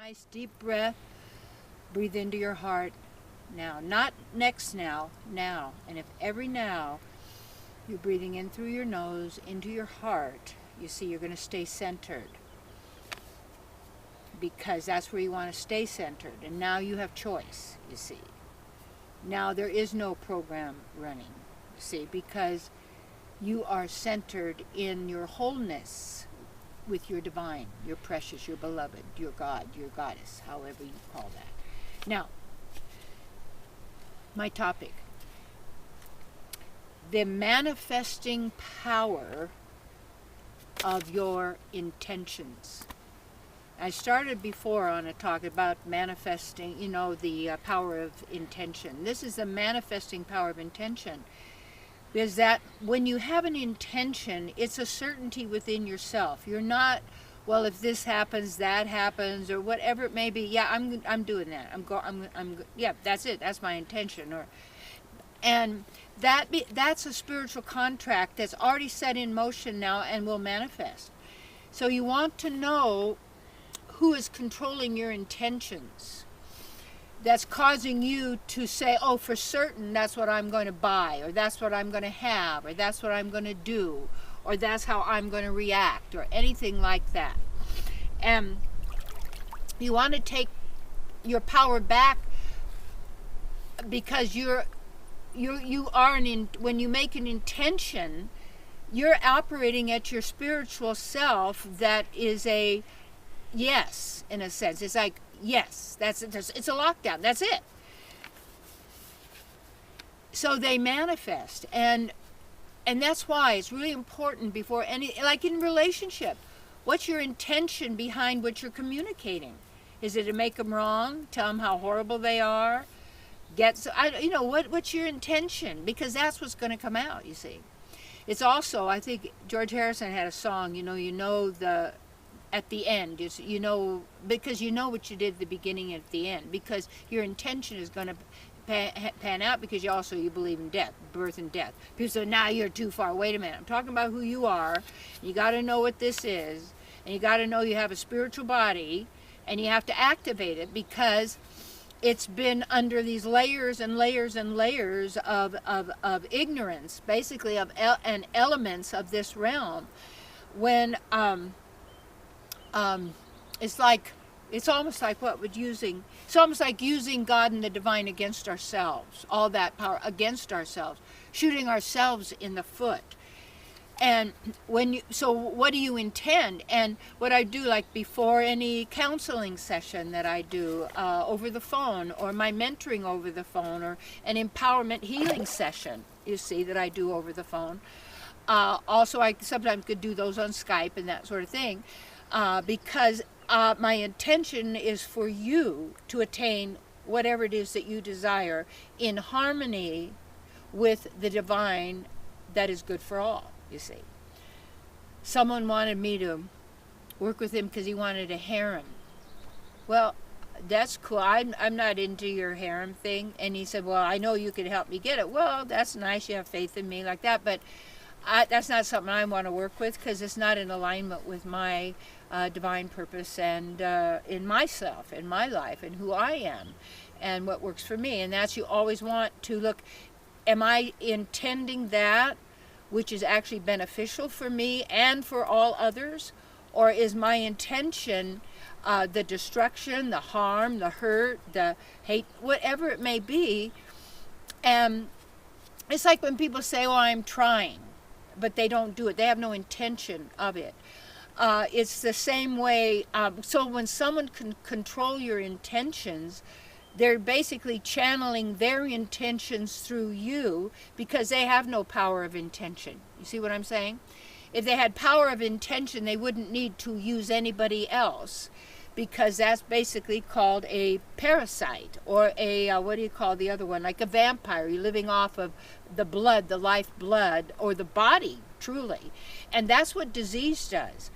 Nice deep breath. Breathe into your heart now. Not next now, now. And if every now you're breathing in through your nose into your heart, you see you're going to stay centered. Because that's where you want to stay centered. And now you have choice, you see. Now there is no program running, you see, because you are centered in your wholeness with your divine, your precious, your beloved, your God, your goddess, however you call that. Now, my topic, the manifesting power of your intentions. I started before on a talk about manifesting, the power of intention. This is the manifesting power of intention. Is that when you have an intention, it's a certainty within yourself. You're not, well, if this happens, that happens, or whatever it may be. Yeah, I'm doing that. Yeah, that's it. That's my intention. And that's a spiritual contract that's already set in motion now and will manifest. So you want to know who is controlling your intentions. That's causing you to say, oh, for certain, that's what I'm going to buy, or that's what I'm going to have, or that's what I'm going to do, or that's how I'm going to react, or anything like that. And you want to take your power back because when you make an intention, you're operating at your spiritual self that is a yes, in a sense. It's like, yes, it's a lockdown. That's it. So they manifest, and that's why it's really important before like in relationship, what's your intention behind what you're communicating? Is it to make them wrong? Tell them how horrible they are? What's your intention? Because that's what's going to come out. You see, it's also, I think George Harrison had a song. At the end, because you know what you did at the beginning and at the end, because your intention is going to pan out, because you believe in death, birth and death. People say, now you're too far. Wait a minute, I'm talking about who you are. You got to know what this is, and you got to know you have a spiritual body, and you have to activate it, because it's been under these layers and layers and layers of ignorance, basically, and elements of this realm. When it's almost like using God and the divine against ourselves, all that power against ourselves, shooting ourselves in the foot. And so what do you intend? And what I do, like before any counseling session that I do over the phone, or my mentoring over the phone, or an empowerment healing session, you see, that I do over the phone. Also, I sometimes could do those on Skype and that sort of thing. Because my intention is for you to attain whatever it is that you desire in harmony with the divine that is good for all, you see. Someone wanted me to work with him because he wanted a harem. Well, that's cool. I'm not into your harem thing. And he said, well, I know you could help me get it. Well, that's nice. You have faith in me like that. But that's not something I want to work with, because it's not in alignment with my divine purpose and in myself, in my life, and who I am, and what works for me. And that's, you always want to look, am I intending that which is actually beneficial for me and for all others? Or is my intention the destruction, the harm, the hurt, the hate, whatever it may be? And it's like when people say, oh, I'm trying, but they don't do it. They have no intention of it. It's the same way. So when someone can control your intentions, they're basically channeling their intentions through you, because they have no power of intention. You see what I'm saying? If they had power of intention, they wouldn't need to use anybody else, because that's basically called a parasite, or a, what do you call the other one? Like a vampire. You're living off of the blood, the life blood, or the body, truly. And that's what disease does.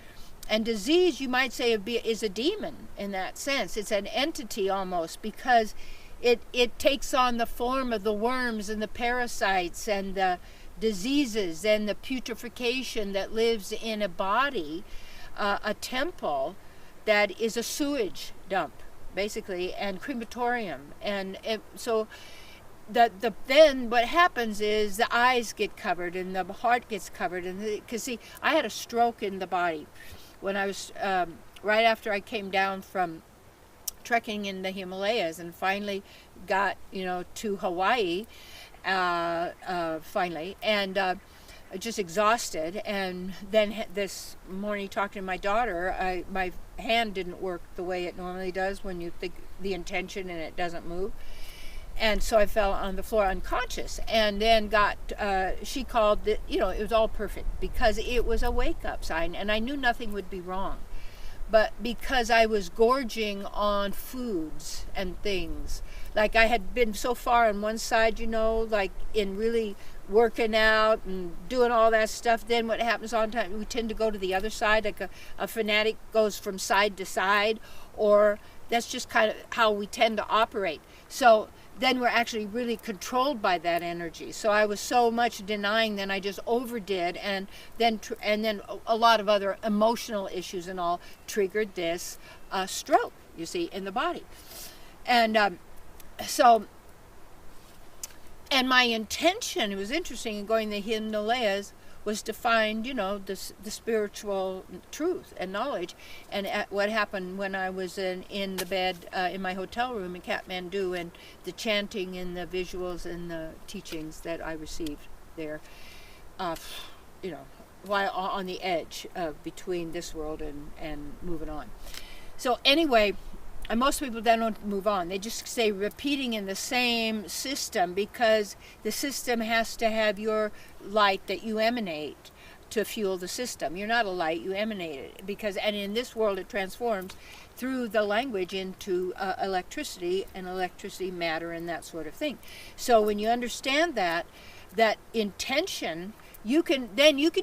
And disease, you might say, is a demon in that sense. It's an entity almost, because it takes on the form of the worms and the parasites and the diseases and the putrefaction that lives in a body, a temple that is a sewage dump, basically, and crematorium. And so then what happens is the eyes get covered and the heart gets covered. And because see, I had a stroke in the body when I was right after I came down from trekking in the Himalayas, and finally got to Hawaii finally, and just exhausted. And then this morning, talking to my daughter, my hand didn't work the way it normally does when you think the intention and it doesn't move. And so I fell on the floor unconscious, and then she called it, it was all perfect because it was a wake-up sign, and I knew nothing would be wrong. But because I was gorging on foods and things, like I had been so far on one side, like in really working out and doing all that stuff, then what happens all the time, we tend to go to the other side, like a fanatic goes from side to side, or that's just kind of how we tend to operate. So then we're actually really controlled by that energy. So I was so much denying, then I just overdid, and then a lot of other emotional issues and all triggered this stroke, you see, in the body. And and my intention, it was interesting in going to the Himalayas, was to find, the spiritual truth and knowledge. And what happened when I was in the bed in my hotel room in Kathmandu, and the chanting and the visuals and the teachings that I received there, while on the edge between this world and moving on. So anyway, and most people then don't move on. They just stay repeating in the same system, because the system has to have your light that you emanate to fuel the system. You're not a light, you emanate it. And in this world it transforms through the language into electricity, and electricity, matter, and that sort of thing. So when you understand that intention, you can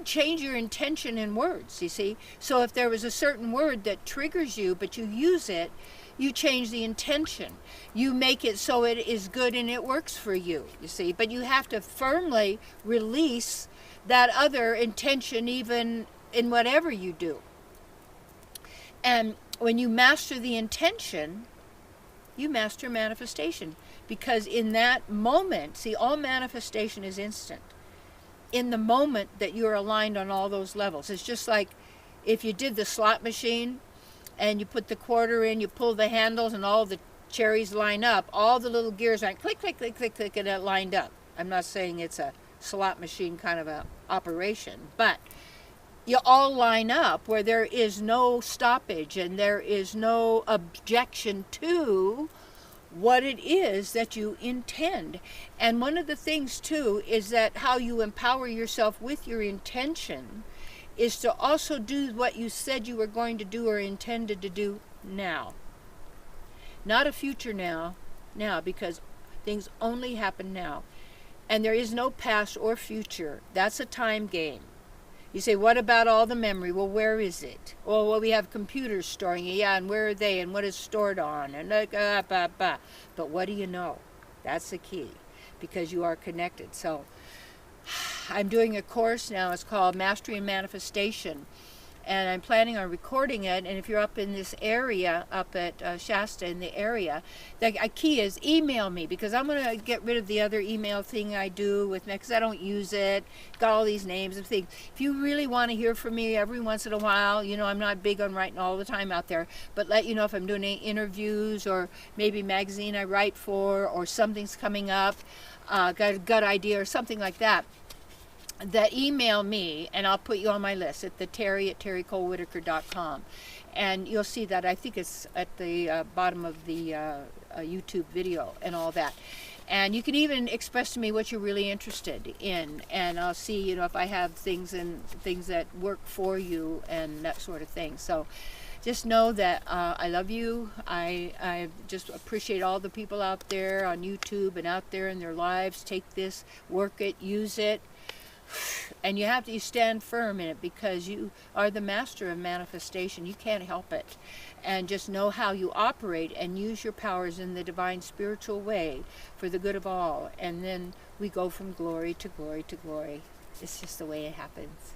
change your intention in words, you see. So if there was a certain word that triggers you, but you use it, you change the intention. You make it so it is good and it works for you, you see. But you have to firmly release that other intention, even in whatever you do. And when you master the intention, you master manifestation. Because in that moment, see, all manifestation is instant. In the moment that you're aligned on all those levels. It's just like if you did the slot machine, and you put the quarter in, you pull the handles, and all the cherries line up. All the little gears went click, click, click, click, click, and it lined up. I'm not saying it's a slot machine kind of a operation, but you all line up where there is no stoppage and there is no objection to what it is that you intend. And one of the things, too, is that how you empower yourself with your intention is to also do what you said you were going to do or intended to do now. Not a future now, because things only happen now. And there is no past or future. That's a time game. You say, what about all the memory? Well, where is it? Well, we have computers storing it. Yeah, and where are they? And what is stored on? And But what do you know? That's the key, because you are connected. So I'm doing a course now. It's called Mastery and Manifestation, and I'm planning on recording it. And if you're up in this area, up at Shasta in the area, the key is email me, because I'm going to get rid of the other email thing I do with me, because I don't use it. Got all these names and things. If you really want to hear from me every once in a while, I'm not big on writing all the time out there, but let you know if I'm doing any interviews or maybe magazine I write for, or something's coming up, got a gut idea or something like that. That email me, and I'll put you on my list at terry@terrycole-whittaker.com, and you'll see that. I think it's at the bottom of the YouTube video and all that. And you can even express to me what you're really interested in, and I'll see, if I have things that work for you and that sort of thing. So just know that I love you. I just appreciate all the people out there on YouTube and out there in their lives. Take this, work it, use it. And you stand firm in it, because you are the master of manifestation. You can't help it. And just know how you operate and use your powers in the divine spiritual way for the good of all. And then we go from glory to glory to glory. It's just the way it happens.